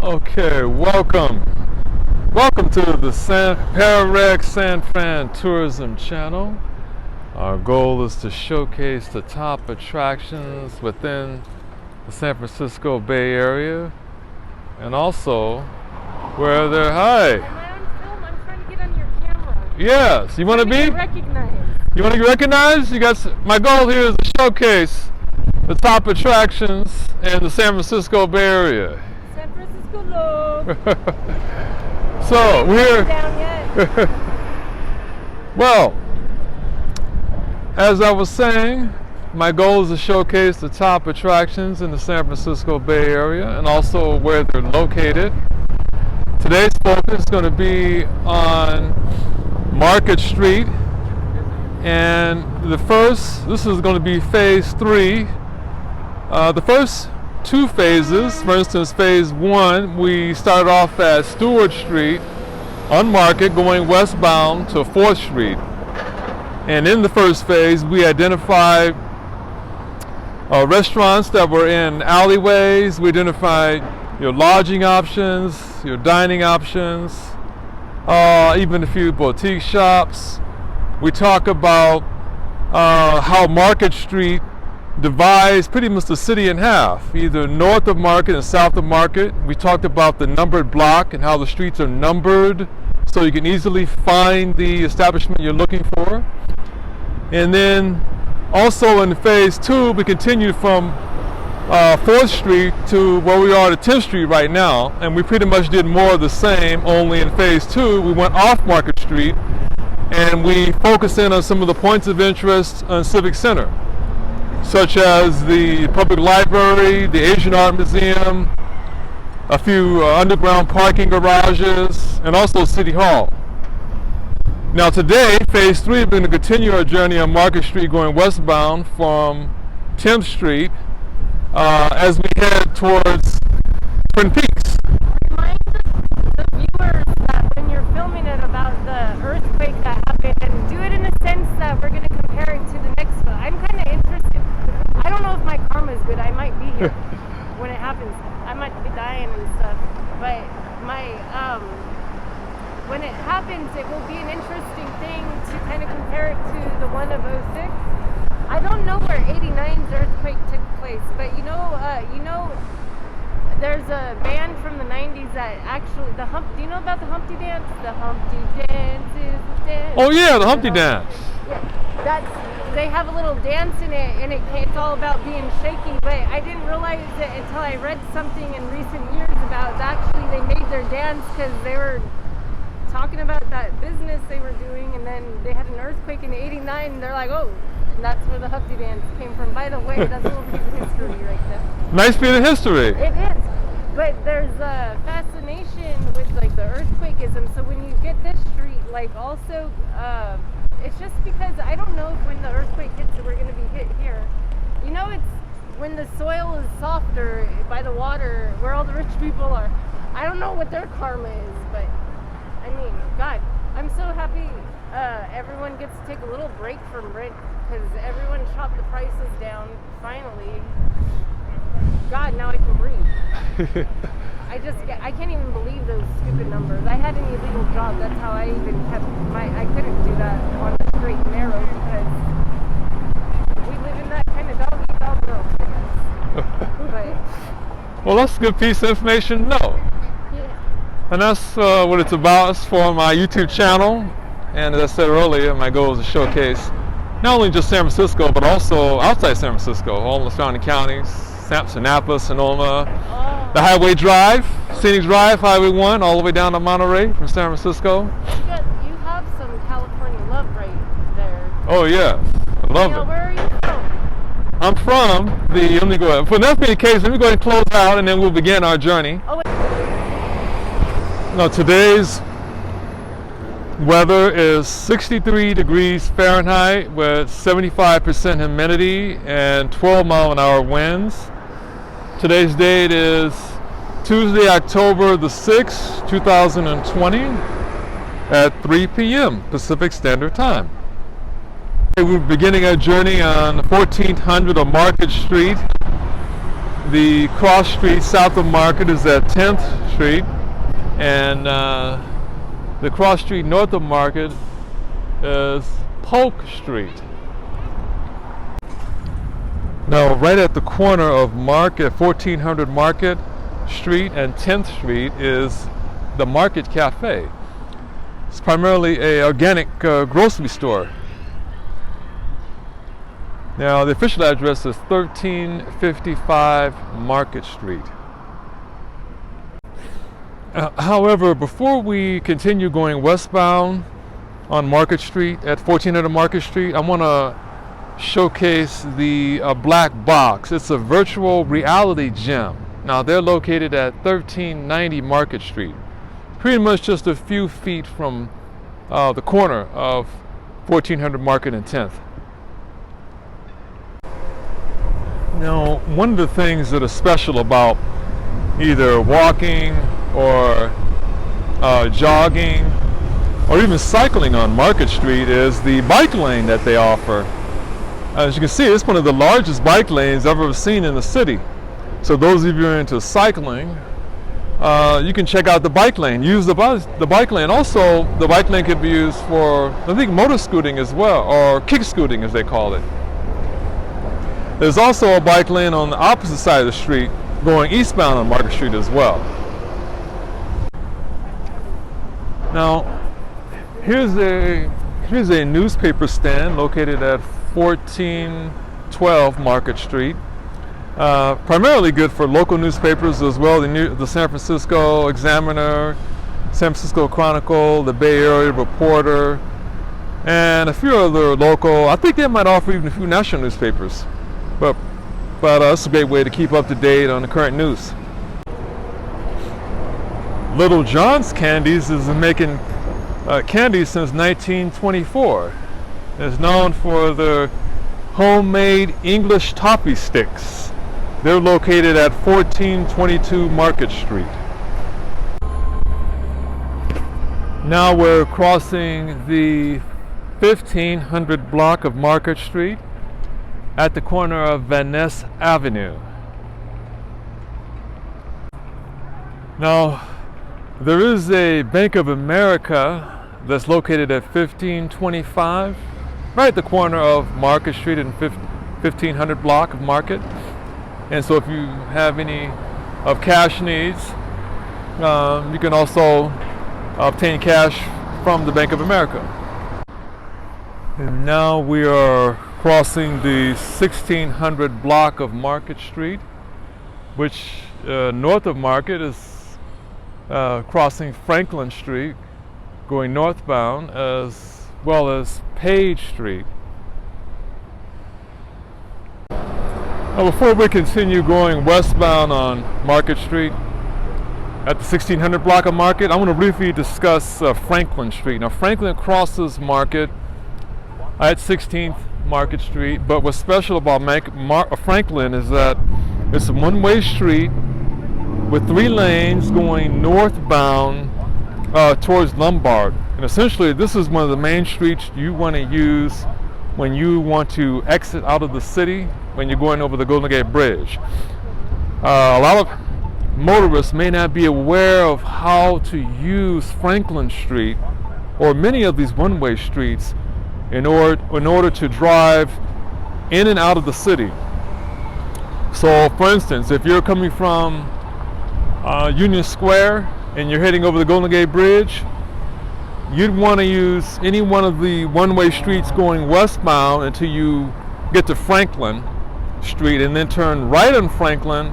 Okay, welcome to the PairRec San Fran Tourism channel. Our goal is to showcase the top attractions within the San Francisco Bay Area, and also where they're Am I on film? I'm trying to get on your camera. Yes, you want to be recognized. You want to get recognized? My goal here is to showcase the top attractions in the San Francisco Bay Area. San Francisco love. So we're down yet. well, as I was saying, my goal is to showcase the top attractions in the San Francisco Bay Area and also where they're located. Today's focus is going to be on Market Street, and this is going to be phase 3. The first 2 phases, for instance, phase 1, we started off at Stewart Street on Market going westbound to 4th Street. And in the first phase, we identified restaurants that were in alleyways. We identified your lodging options, your dining options, even a few boutique shops. We talk about how Market Street divides pretty much the city in half, either north of Market and south of Market. We talked about the numbered block and how the streets are numbered so you can easily find the establishment you're looking for. And then also in phase 2, we continued from 4th Street to where we are at 10th Street right now, and we pretty much did more of the same, only in phase 2 we went off Market Street and we focused in on some of the points of interest on Civic Center, such as the Public Library, the Asian Art Museum, a few underground parking garages, and also City Hall. Now today, phase 3, we're going to continue our journey on Market Street going westbound from 10th Street as we head towards Twin Peaks. Remind the viewers that when you're filming it about the earthquake that happened, and do it in a sense that we're going to compare it to the next one. I'm kind of interested. I don't know if my karma is good. I might be here when it happens. I might be dying and stuff. But when it happens, it will be an interesting thing to kind of compare it to the one of 06. I don't know where 89's earthquake took place, but you know, there's a band from the 90s that actually, do you know about the Humpty Dance? The Humpty Dance is the dance. Oh yeah, the Humpty Dance. Yeah, they have a little dance in it, and it's all about being shaky, but I didn't realize it until I read something in recent years about actually they made their dance because they were talking about that business they were doing, and then they had an earthquake in 89, and they're like, oh, and that's where the Humpty Dance came from. By the way, that's a little piece of history right there. Nice bit of history. It is, but there's a fascination with like the earthquakeism, so when you get this street, like also, it's just because I don't know if when the earthquake hits we're going to be hit here. You know, it's when the soil is softer by the water, where all the rich people are. I don't know what their karma is, but I mean, God, I'm so happy everyone gets to take a little break from rent because everyone chopped the prices down finally. God, now I can breathe. I can't even believe those stupid numbers. I had an illegal job. That's how I even I couldn't do that on the straight and narrow because we live in that kind of dog-eat-dog world, I guess. But well, that's a good piece of information to know. And that's what it's about. It's for my YouTube channel. And as I said earlier, my goal is to showcase not only just San Francisco, but also outside San Francisco, all the surrounding counties, Napa, Sonoma, the Highway Drive, Scenic Drive, Highway 1, all the way down to Monterey from San Francisco. You have some California love right there. Oh yeah, I love it. Where are you from? I'm from let me go ahead. For that being the case, let me go ahead and close out and then we'll begin our journey. Oh, now today's weather is 63 degrees Fahrenheit with 75% humidity and 12-mile-an-hour winds. Today's date is Tuesday, October the 6th, 2020 at 3 p.m. Pacific Standard Time. We're beginning our journey on 1400 of Market Street. The cross street south of Market is at 10th Street, and the cross street north of Market is Polk Street. Now, right at the corner of Market, 1400 Market Street and 10th Street is the Market Cafe. It's primarily an organic grocery store. Now, the official address is 1355 Market Street. However, before we continue going westbound on Market Street at 1400 Market Street, I want to showcase the Black Box. It's a virtual reality gym. Now, they're located at 1390 Market Street, pretty much just a few feet from the corner of 1400 Market and 10th. Now, one of the things that is special about either walking or jogging or even cycling on Market Street is the bike lane that they offer. As you can see, it's one of the largest bike lanes I've ever seen in the city. So those of you who are into cycling, you can check out the bike lane. Use the bike lane. Also, the bike lane could be used for, I think, motor scooting as well, or kick scooting as they call it. There's also a bike lane on the opposite side of the street going eastbound on Market Street as well. Now, here's a newspaper stand located at 1412 Market Street. Primarily good for local newspapers as well, the San Francisco Examiner, San Francisco Chronicle, the Bay Area Reporter, and a few other local. I think they might offer even a few national newspapers. But it's a great way to keep up to date on the current news. Little John's Candies is making candies since 1924. It's known for their homemade English toffee sticks. They're located at 1422 Market Street. Now we're crossing the 1500 block of Market Street at the corner of Van Ness Avenue. Now, there is a Bank of America that's located at 1525, right at the corner of Market Street and 1500 block of Market. And so if you have any of cash needs, you can also obtain cash from the Bank of America. And now we are crossing the 1600 block of Market Street, which north of Market is crossing Franklin Street, going northbound, as well as Page Street. Now, before we continue going westbound on Market Street at the 1600 block of Market, I want to briefly discuss Franklin Street. Now, Franklin crosses Market at 16th Market Street, but what's special about Franklin is that it's a one-way street with 3 lanes going northbound towards Lombard. And essentially, this is one of the main streets you want to use when you want to exit out of the city when you're going over the Golden Gate Bridge. A lot of motorists may not be aware of how to use Franklin Street or many of these one-way streets in order to drive in and out of the city. So, for instance, if you're coming from Union Square and you're heading over the Golden Gate Bridge, you'd want to use any one of the one-way streets going westbound until you get to Franklin Street, and then turn right on Franklin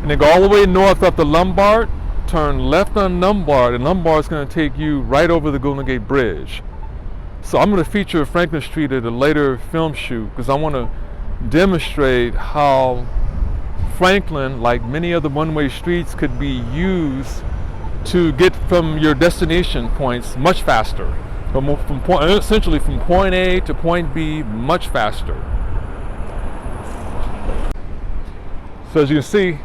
and then go all the way north up to Lombard, turn left on Lombard, and Lombard is going to take you right over the Golden Gate Bridge. So I'm going to feature Franklin Street at a later film shoot because I want to demonstrate how Franklin, like many other one-way streets, could be used to get from your destination points much faster. Essentially from point A to point B much faster. So as you can see,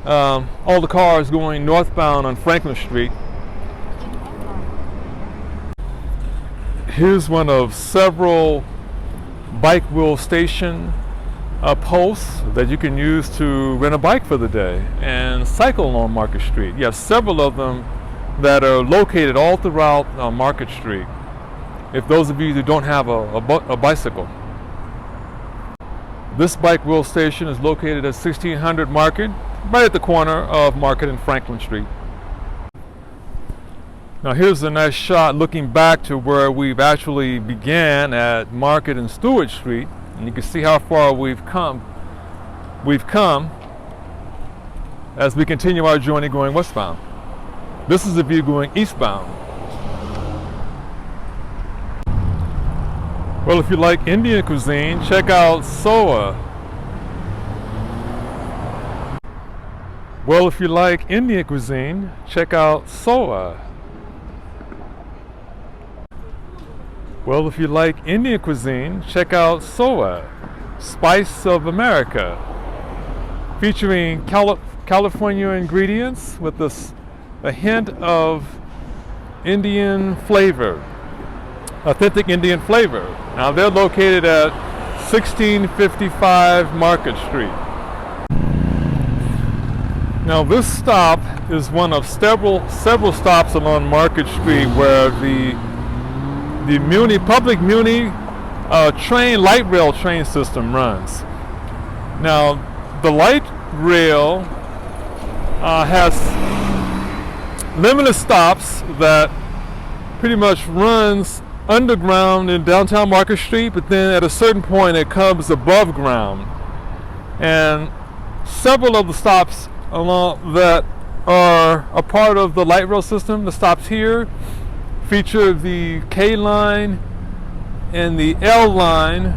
all the cars going northbound on Franklin Street. Here's one of several bike wheel station posts that you can use to rent a bike for the day and cycle along Market Street. You have several of them that are located all throughout Market Street, if those of you who don't have a bicycle. This bike wheel station is located at 1600 Market, right at the corner of Market and Franklin Street. Now here's a nice shot looking back to where we've actually began at Market and Stewart Street, and you can see how far we've come as we continue our journey going westbound. This is the view going eastbound. Well, if you like Indian cuisine, check out Soa. Well, if you like Indian cuisine, check out Soa. Well, if you like Indian cuisine, check out Soa, Spice of America, featuring California ingredients with a hint of Indian flavor, authentic Indian flavor. Now they're located at 1655 Market Street. Now this stop is one of several stops along Market Street where the public Muni light rail train system runs. Now the light rail has limited stops that pretty much runs underground in downtown Market Street, but then at a certain point it comes above ground. And several of the stops along that are a part of the light rail system, the stops here, feature the K line and the L line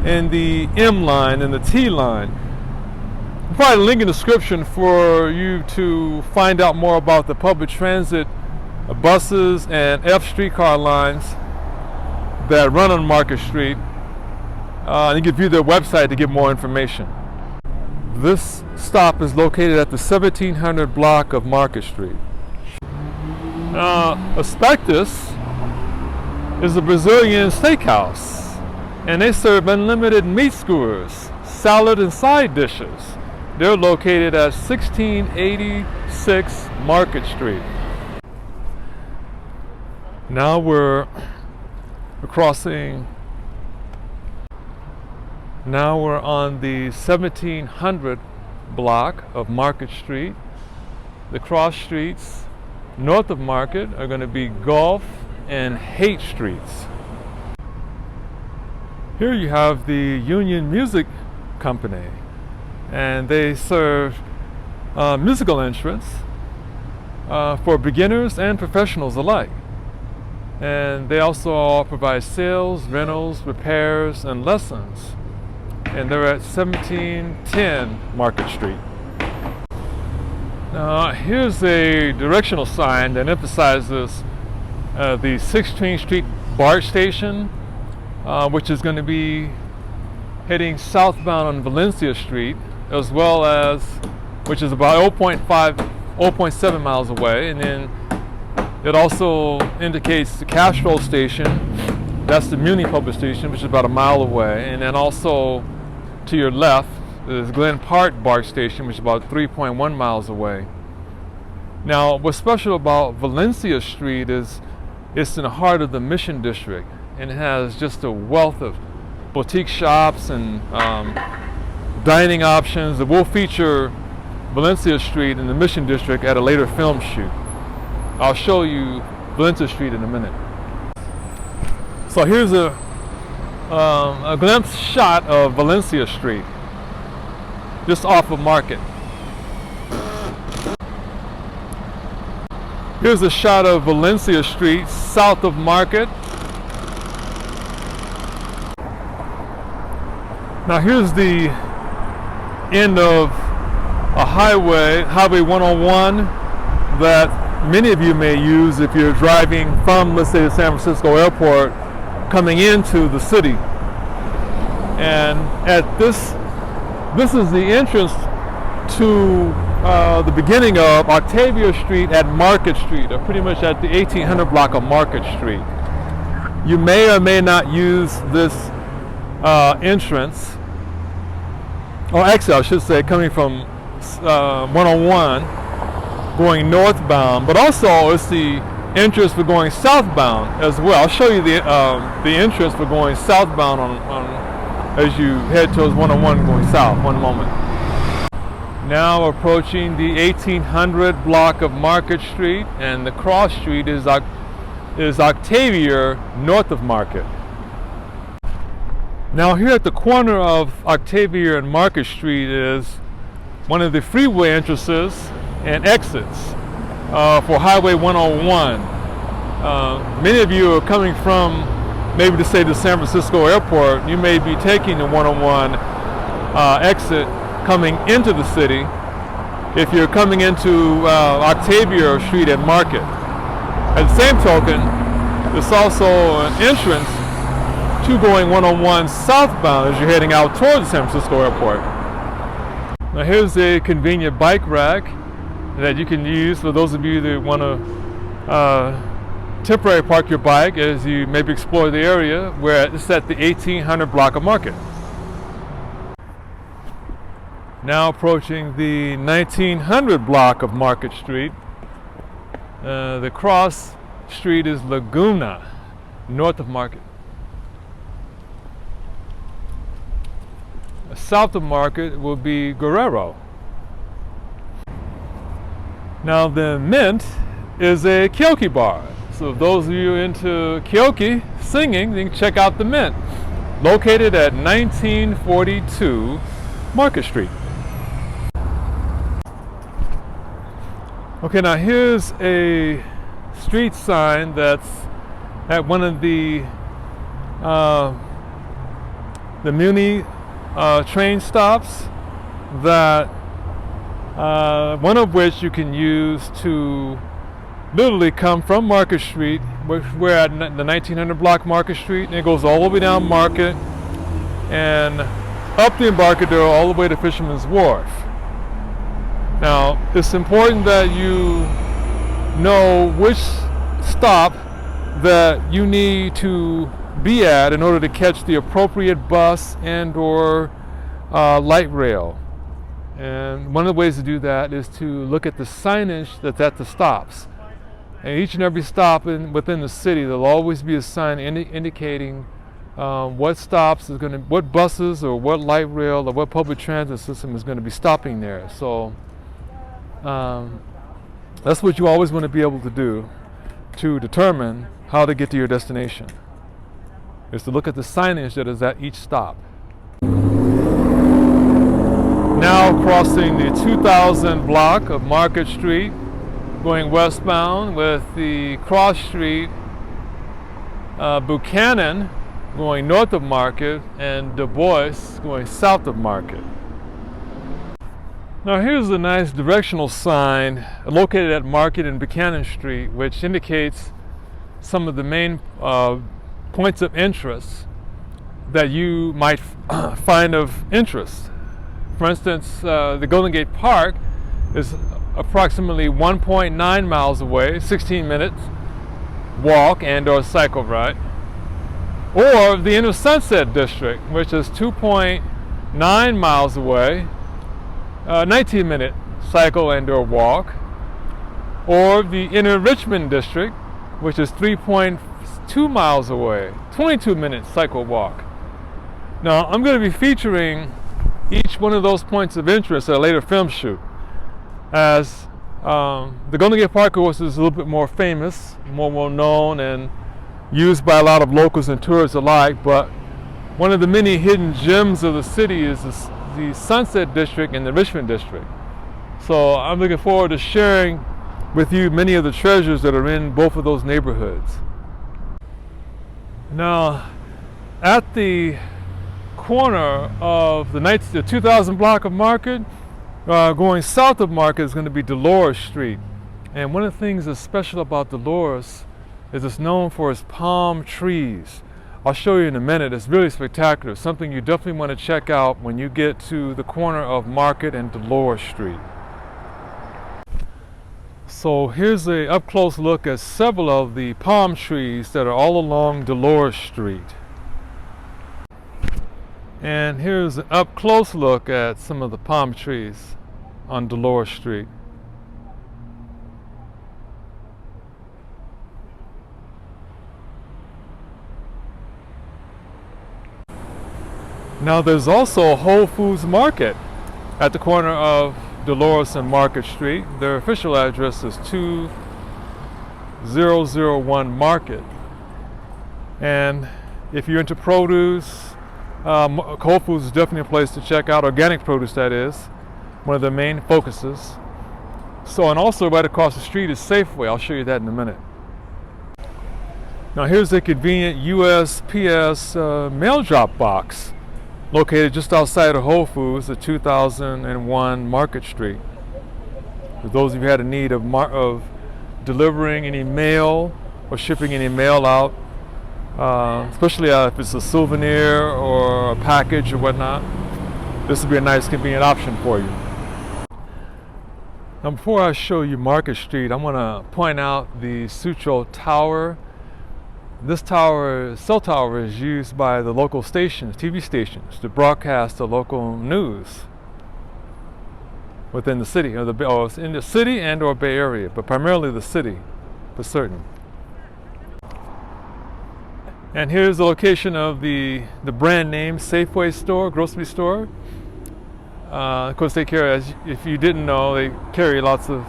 and the M line and the T line. I'll probably link in the description for you to find out more about the public transit buses and F streetcar lines that run on Market Street. And you can view their website to get more information. This stop is located at the 1700 block of Market Street. Aspectus is a Brazilian steakhouse, and they serve unlimited meat skewers, salad, and side dishes. They're located at 1686 Market Street. Now we're on the 1700 block of Market Street. The cross streets north of Market are going to be Gulf and Haight Streets. Here you have the Union Music Company, and they serve musical instruments for beginners and professionals alike. And they also provide sales, rentals, repairs, and lessons. And they're at 1710 Market Street. Now here's a directional sign that emphasizes the 16th Street BART station, which is going to be heading southbound on Valencia Street, as well as, which is about 0.7 miles away. And then it also indicates the Castro station, that's the Muni public station, which is about a mile away. And then also to your left is Glen Park BART station, which is about 3.1 miles away. Now what's special about Valencia Street is it's in the heart of the Mission District, and it has just a wealth of boutique shops and dining options. That will feature Valencia Street in the Mission District at a later film shoot. I'll show you Valencia Street in a minute. So here's a glimpse shot of Valencia Street, just off of Market. Here's a shot of Valencia Street, south of Market. Now here's the end of a highway 101, that many of you may use if you're driving from, let's say, the San Francisco airport coming into the city. And at this is the entrance to the beginning of Octavia Street at Market Street, or pretty much at the 1800 block of Market Street. You may or may not use this entrance or exit I should say, coming from 101 going northbound, but also it's the entrance for going southbound as well. I'll show you the entrance for going southbound as you head towards 101 going south. One moment. Now approaching the 1800 block of Market Street, and the cross street is Octavia north of Market. Now here at the corner of Octavia and Market Street is one of the freeway entrances and exits for Highway 101. Many of you are coming from maybe to say the San Francisco airport. You may be taking the 101 exit coming into the city if you're coming into Octavia Street at Market. At the same token, there's also an entrance to going 101 southbound as you're heading out towards the San Francisco airport. Now here's a convenient bike rack that you can use for those of you that want to temporarily park your bike as you maybe explore the area, where it's at the 1800 block of Market. Now approaching the 1900 block of Market Street. The cross street is Laguna, north of Market. South of Market will be Guerrero. Now the Mint is a karaoke bar. So if those of you into karaoke singing, you can check out the Mint, located at 1942 Market Street. Okay, now here's a street sign that's at one of the Muni train stops, that one of which you can use to literally come from Market Street. We're at the 1900 block Market Street, and it goes all the way down Market and up the Embarcadero all the way to Fisherman's Wharf. Now, it's important that you know which stop that you need to be at in order to catch the appropriate bus and or light rail. And one of the ways to do that is to look at the signage that's at the stops. And each and every stop within the city, there'll always be a sign indicating what stops is going to, what buses or what light rail or what public transit system is going to be stopping there. So that's what you always want to be able to do to determine how to get to your destination, is to look at the signage that is at each stop. Now crossing the 2000 block of Market Street, going westbound with the cross street Buchanan going north of Market and Du Bois going south of Market. Now here's a nice directional sign located at Market and Buchanan Street, which indicates some of the main points of interest that you might find of interest. For instance, the Golden Gate Park is approximately 1.9 miles away, 16 minutes walk and or cycle ride. Or the Inner Sunset District, which is 2.9 miles away, 19-minute cycle and or walk. Or the Inner Richmond District, which is 3.2 miles away, 22-minute cycle walk. Now, I'm going to be featuring each one of those points of interest at a later film shoot, as the Golden Gate Park, of course, is a little bit more famous, more well known, and used by a lot of locals and tourists alike. But one of the many hidden gems of the city is the Sunset District and the Richmond District. So I'm looking forward to sharing with you many of the treasures that are in both of those neighborhoods. Now, at the corner of the 2000 block of Market, going south of Market is going to be Dolores Street. And one of the things that's special about Dolores is it's known for its palm trees. I'll show you in a minute. It's really spectacular. Something you definitely want to check out when you get to the corner of Market and Dolores Street. So here's a up-close look at several of the palm trees that are all along Dolores Street. And here's an up close look at some of the palm trees on Dolores Street. Now there's also a Whole Foods Market at the corner of Dolores and Market Street. Their official address is 2001 Market. And if you're into produce, Whole Foods is definitely a place to check out. Organic produce, that is, one of their main focuses. So, and also right across the street is Safeway. I'll show you that in a minute. Now here's a convenient USPS mail drop box located just outside of Whole Foods at 2001 Market Street. For those of you who had a need of delivering any mail or shipping any mail out, especially if it's a souvenir or a package or whatnot, this would be a nice convenient option for you. Now before I show you Market Street, I want to point out the Sutro Tower. This cell tower is used by the local stations, TV stations, to broadcast the local news within the city, or in the city and or Bay Area, but primarily the city for certain. And here's the location of the brand name Safeway store, grocery store. Of course, they carry, if you didn't know, they carry lots of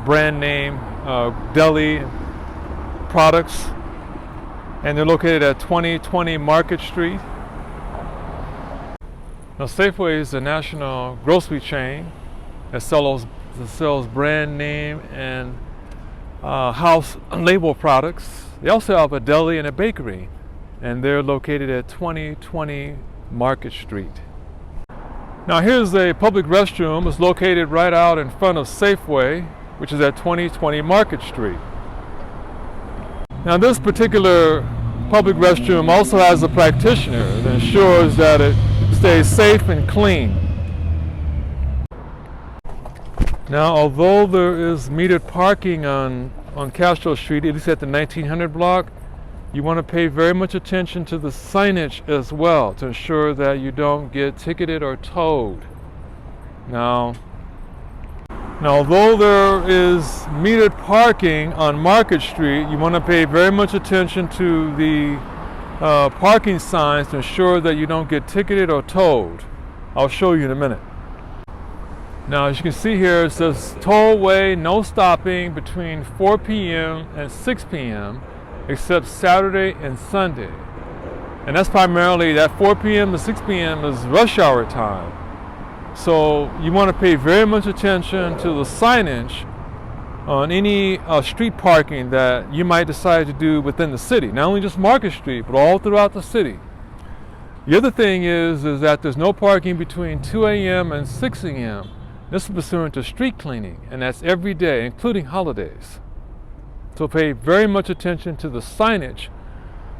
brand name deli products. And they're located at 2020 Market Street. Now Safeway is a national grocery chain that sells brand name and house label products. They also have a deli and a bakery, and they're located at 2020 Market Street. Now here's a public restroom. It's located right out in front of Safeway, which is at 2020 Market Street. Now this particular public restroom also has a practitioner that ensures that it stays safe and clean. Now although there is metered parking on Castro Street, at least at the 1900 block, you want to pay very much attention to the signage as well to ensure that you don't get ticketed or towed. Now although there is metered parking on Market Street, you want to pay very much attention to the parking signs to ensure that you don't get ticketed or towed. I'll show you in a minute. Now as you can see here, it says tollway, no stopping between 4 p.m. and 6 p.m. except Saturday and Sunday. And that's primarily that 4 p.m. to 6 p.m. is rush hour time. So you want to pay very much attention to the signage on any street parking that you might decide to do within the city. Not only just Market Street, but all throughout the city. The other thing is that there's no parking between 2 a.m. and 6 a.m. This is pursuant to street cleaning, and that's every day, including holidays. So pay very much attention to the signage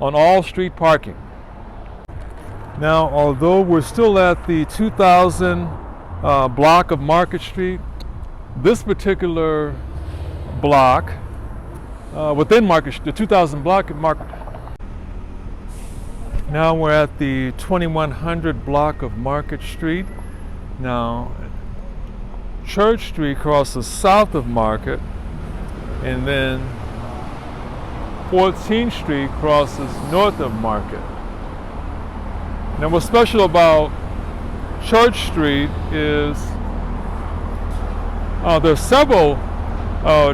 on all street parking. Now, although we're still at the 2000 block of Market Street, this particular block within Market Street, the 2000 block of Market. Now we're at the 2100 block of Market Street. Now, Church Street crosses south of Market, and then 14th Street crosses north of Market. Now what's special about Church Street is there's several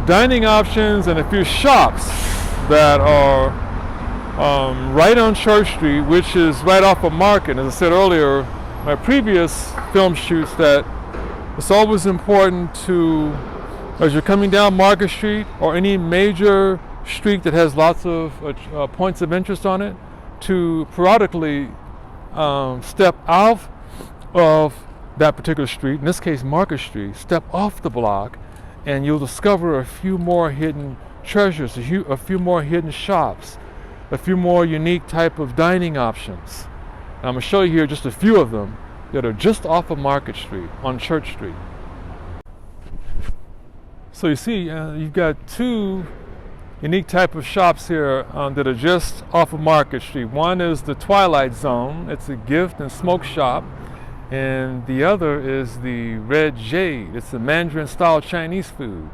dining options and a few shops that are right on Church Street, which is right off of Market. As I said earlier, my previous film shoots, that it's always important to, as you're coming down Market Street or any major street that has lots of points of interest on it, to periodically step out of that particular street, in this case Market Street, step off the block, and you'll discover a few more hidden treasures, a few more hidden shops, a few more unique type of dining options. And I'm going to show you here just a few of them that are just off of Market Street on Church Street. So you see, you've got two unique type of shops here that are just off of Market Street. One is the Twilight Zone. It's a gift and smoke shop. And the other is the Red Jade. It's a Mandarin-style Chinese food.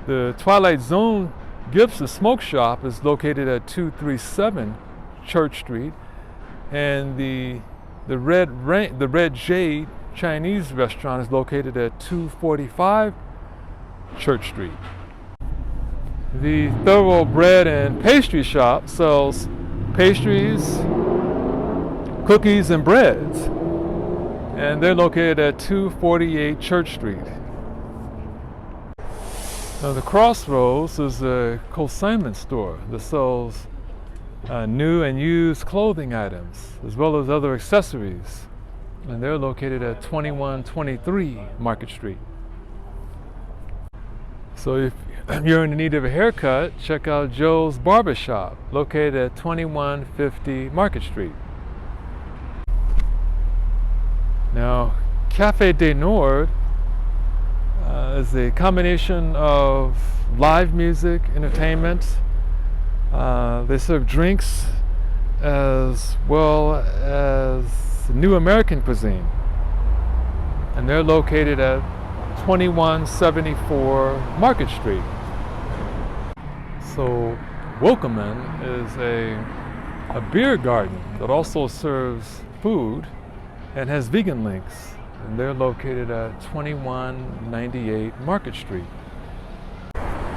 The Twilight Zone Gifts and Smoke Shop is located at 237 Church Street, and the Red Jade Chinese restaurant is located at 245 Church Street. The Thoroughbred and Pastry Shop sells pastries, cookies, and breads, and they're located at 248 Church Street. Now, the Crossroads is a consignment store that sells new and used clothing items, as well as other accessories. And they're located at 2123 Market Street. So if you're in need of a haircut, check out Joe's Barbershop, located at 2150 Market Street. Now, Cafe des Nord is a combination of live music, entertainment. They serve drinks as well as new American cuisine. And they're located at 2174 Market Street. So Wilkeman is a beer garden that also serves food and has vegan links. And they're located at 2198 Market Street.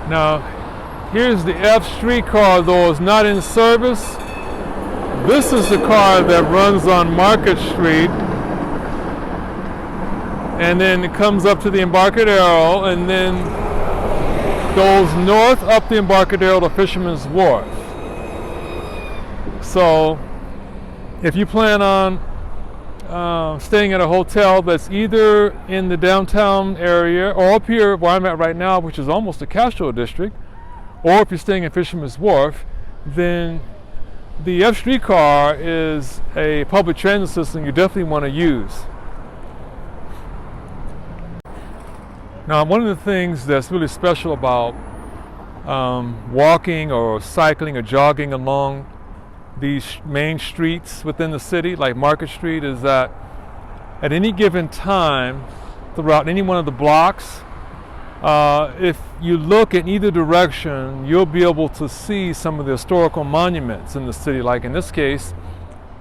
Now, here's the F streetcar, though it's not in service. This is the car that runs on Market Street, and then it comes up to the Embarcadero, and then goes north up the Embarcadero to Fisherman's Wharf. So, if you plan on staying at a hotel that's either in the downtown area or up here where I'm at right now, which is almost the Castro district, or if you're staying in Fisherman's Wharf, then the F streetcar is a public transit system you definitely want to use. Now, one of the things that's really special about walking or cycling or jogging along these main streets within the city, like Market Street, is that at any given time throughout any one of the blocks, if you look in either direction, you'll be able to see some of the historical monuments in the city. Like in this case,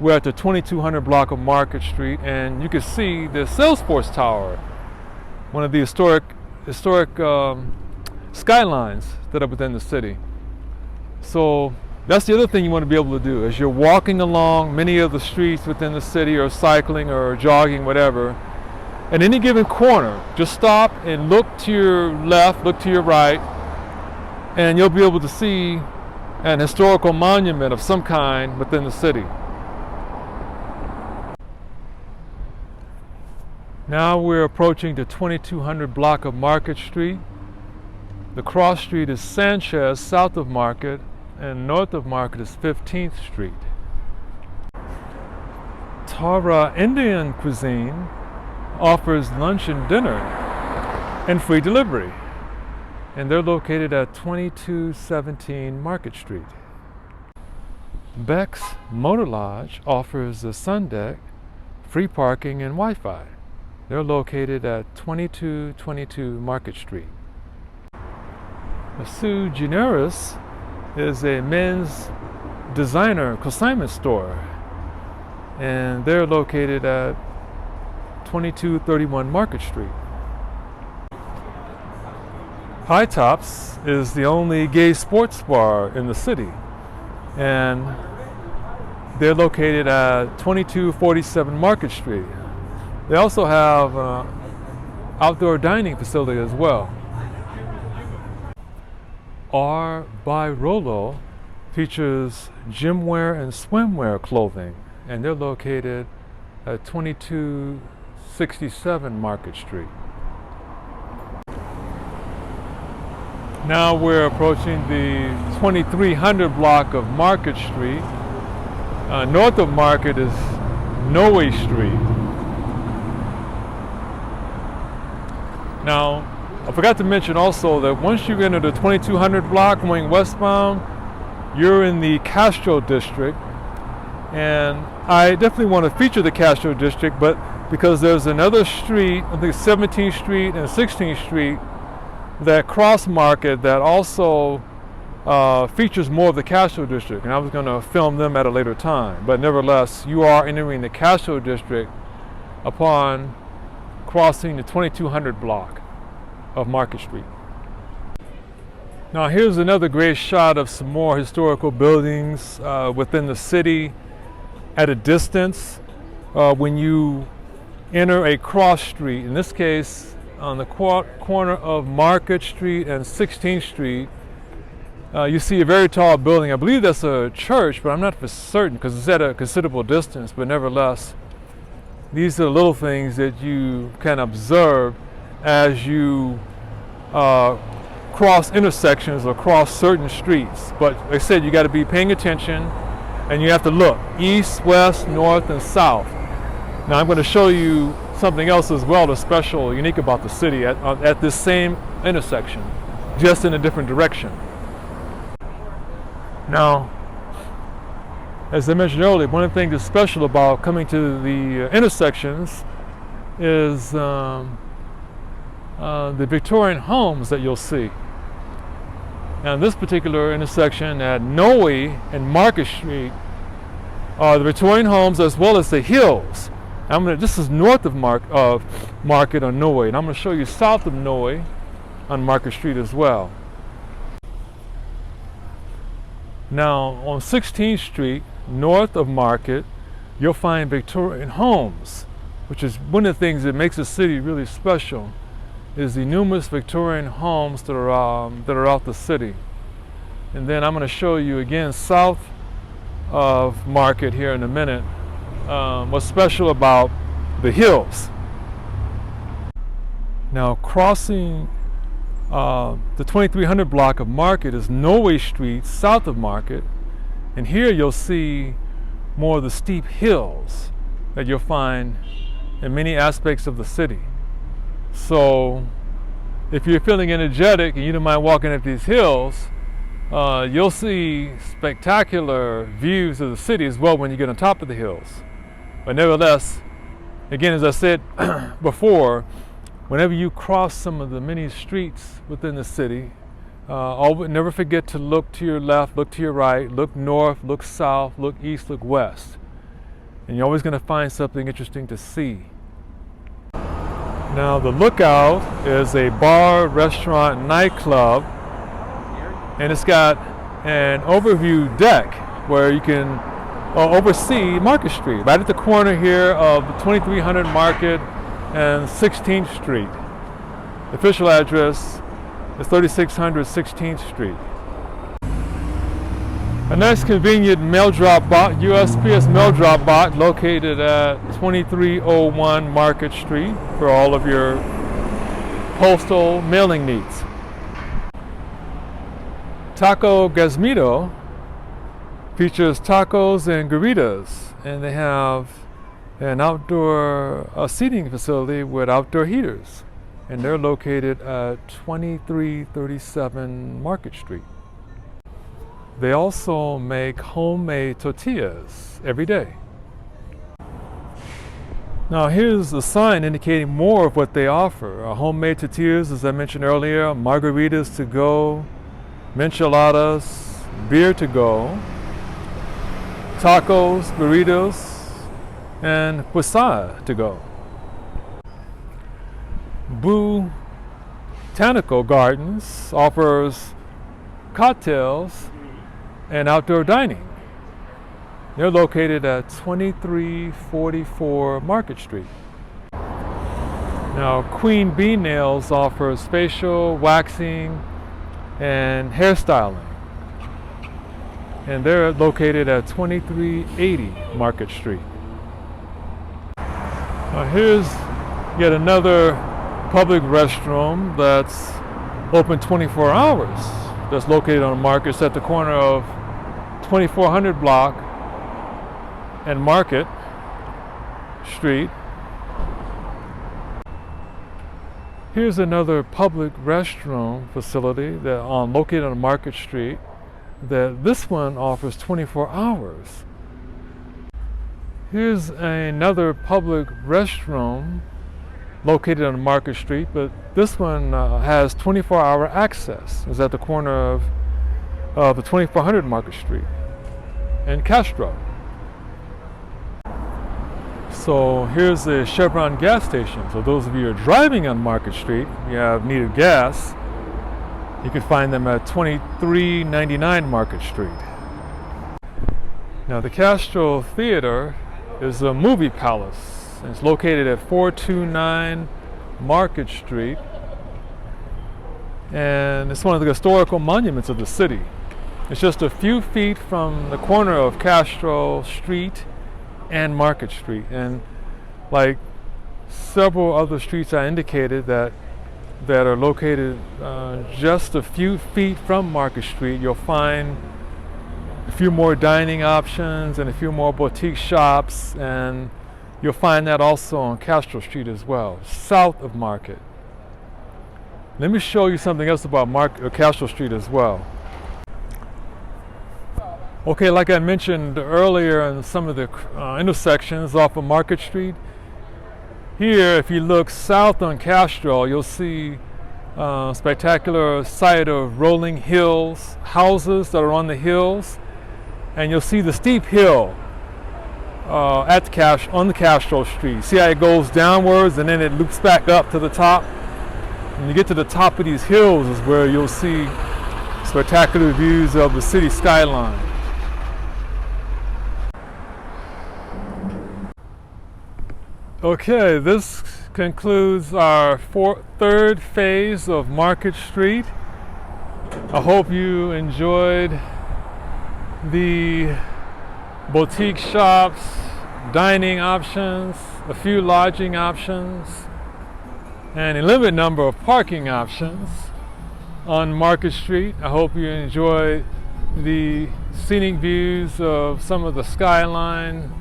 we're at the 2200 block of Market Street, and you can see the Salesforce Tower, one of the historic skylines that are within the city. So that's the other thing you want to be able to do as you're walking along many of the streets within the city, or cycling or jogging, whatever. At any given corner, just stop and look to your left, look to your right, and you'll be able to see an historical monument of some kind within the city. Now we're approaching the 2200 block of Market Street. The cross street is Sanchez, south of Market, and north of Market is 15th Street. Tara Indian Cuisine offers lunch and dinner and free delivery, and they're located at 2217 Market Street. Beck's Motor Lodge offers a sun deck, free parking, and Wi-Fi. They're located at 2222 Market Street. Sue Generis is a men's designer consignment store, and they're located at 2231 Market Street. High Tops is the only gay sports bar in the city, and they're located at 2247 Market Street. They also have an outdoor dining facility as well. R by Rolo features gym wear and swimwear clothing, and they're located at 2267 Market Street. Now we're approaching the 2300 block of Market Street. North of Market is Noe Street. Now, I forgot to mention also that once you enter the 2200 block going westbound, you're in the Castro district. And I definitely want to feature the Castro district, but because there's another street, I think 17th Street and 16th Street, that cross market that also features more of the Castro district. And I was going to film them at a later time. But nevertheless, you are entering the Castro district upon crossing the 2200 block of Market Street. Now here's another great shot of some more historical buildings within the city at a distance. When you enter a cross street, in this case on the corner of Market Street and 16th Street, you see a very tall building. I believe that's a church, but I'm not for certain because it's at a considerable distance. But nevertheless, these are little things that you can observe as you cross intersections or cross certain streets. But like I said, you got to be paying attention and you have to look east, west, north, and south. Now I'm going to show you something else as well that's special, unique about the city at this same intersection, just in a different direction. Now, as I mentioned earlier, one of the things that's special about coming to the intersections is the Victorian homes that you'll see. Now, in this particular intersection at Noe and Market Street are the Victorian homes as well as the hills. This is north of Market on Noe, and I'm going to show you south of Noe on Market Street as well. Now, on 16th Street, north of Market, you'll find Victorian homes, which is one of the things that makes the city really special, is the numerous Victorian homes that are out the city. And then I'm going to show you again south of Market here in a minute what's special about the hills. Now, crossing the 2300 block of Market is Noe Street south of Market, and here you'll see more of the steep hills that you'll find in many aspects of the city. So if you're feeling energetic and you don't mind walking up these hills, you'll see spectacular views of the city as well when you get on top of the hills. But nevertheless, again, as I said before, whenever you cross some of the many streets within the city, never forget to look to your left, look to your right, look north, look south, look east, look west. And you're always going to find something interesting to see. Now, the Lookout is a bar, restaurant, nightclub, and it's got an overview deck where you can oversee Market Street, right at the corner here of 2300 Market and 16th Street. The official address is 3600 16th Street. A nice convenient mail drop box, USPS mail drop box located at 2301 Market Street for all of your postal mailing needs. Taco Gazmito features tacos and burritos, and they have an outdoor seating facility with outdoor heaters, and they're located at 2337 Market Street. They also make homemade tortillas every day. Now here's a sign indicating more of what they offer. Homemade tortillas, as I mentioned earlier, margaritas to go, micheladas, beer to go, tacos, burritos, and quesadilla to go. Botanical Gardens offers cocktails and outdoor dining. They're located at 2344 Market Street. Now, Queen Bee Nails offers facial, waxing, and hairstyling. And they're located at 2380 Market Street. Now here's yet another public restroom that's open 24 hours. That's located on Market. It's at the corner of 2400 block and Market Street. Here's another public restroom facility that located on Market Street. This one offers 24 hours. Here's another public restroom located on Market Street, but this one has 24-hour access. It's at the corner of the 2400 Market Street in Castro. So here's the Chevron gas station. So those of you who are driving on Market Street, you have needed gas, you can find them at 2399 Market Street. Now the Castro Theater is a movie palace. It's located at 429 Market Street, and it's one of the historical monuments of the city. It's just a few feet from the corner of Castro Street and Market Street, and like several other streets I indicated that are located just a few feet from Market Street, you'll find a few more dining options and a few more boutique shops, and you'll find that also on Castro Street as well, south of Market. Let me show you something else about Castro Street as well. Okay, like I mentioned earlier in some of the intersections off of Market Street, here if you look south on Castro, you'll see a spectacular sight of rolling hills, houses that are on the hills, and you'll see the steep hill on the Castro Street. See how it goes downwards and then it loops back up to the top? When you get to the top of these hills is where you'll see spectacular views of the city skyline. Okay, this concludes our third phase of Market Street. I hope you enjoyed the boutique shops, dining options, a few lodging options, and a limited number of parking options on Market Street. I hope you enjoyed the scenic views of some of the skyline,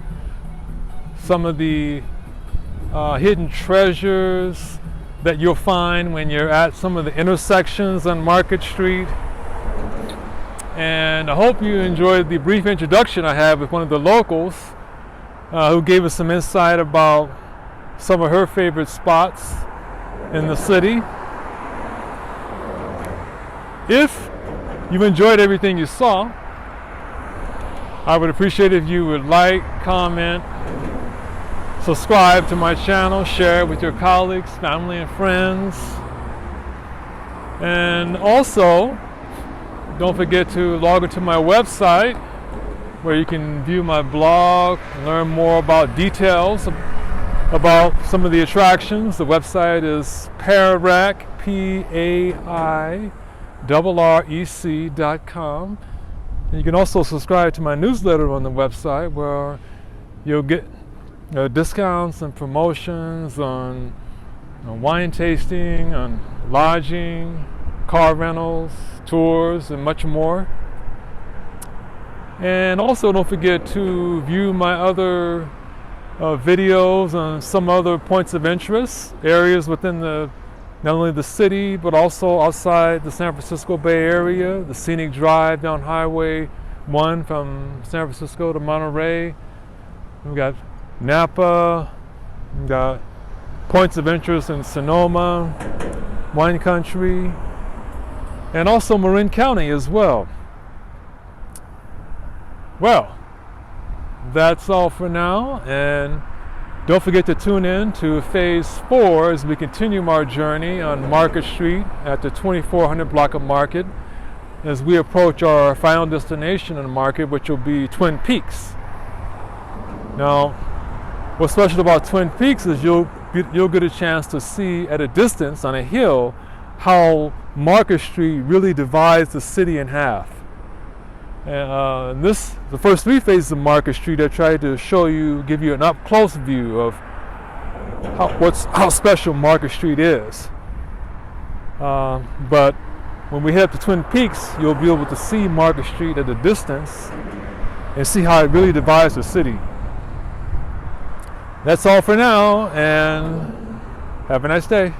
some of the hidden treasures that you'll find when you're at some of the intersections on Market Street. And I hope you enjoyed the brief introduction I had with one of the locals who gave us some insight about some of her favorite spots in the city. If you've enjoyed everything you saw, I would appreciate if you would like, comment, subscribe to my channel, share it with your colleagues, family, and friends. And also, don't forget to log into my website where you can view my blog and learn more about details about some of the attractions. The website is PairRec, PairRec.com. And you can also subscribe to my newsletter on the website where you'll get discounts and promotions on wine tasting, on lodging, car rentals, tours, and much more. And also don't forget to view my other videos on some other points of interest, areas within not only the city but also outside the San Francisco Bay Area, the scenic drive down Highway 1 from San Francisco to Monterey. We've got Napa, we've got points of interest in Sonoma, wine country, and also Marin County as well. Well, that's all for now, and don't forget to tune in to Phase 4 as we continue our journey on Market Street at the 2400 block of Market as we approach our final destination in the market, which will be Twin Peaks. Now, what's special about Twin Peaks is you'll get a chance to see at a distance on a hill how Market Street really divides the city in half. And the first three phases of Market Street, I tried to show you, give you an up-close view of how special Market Street is. But when we head to Twin Peaks, you'll be able to see Market Street at a distance and see how it really divides the city. That's all for now, and have a nice day.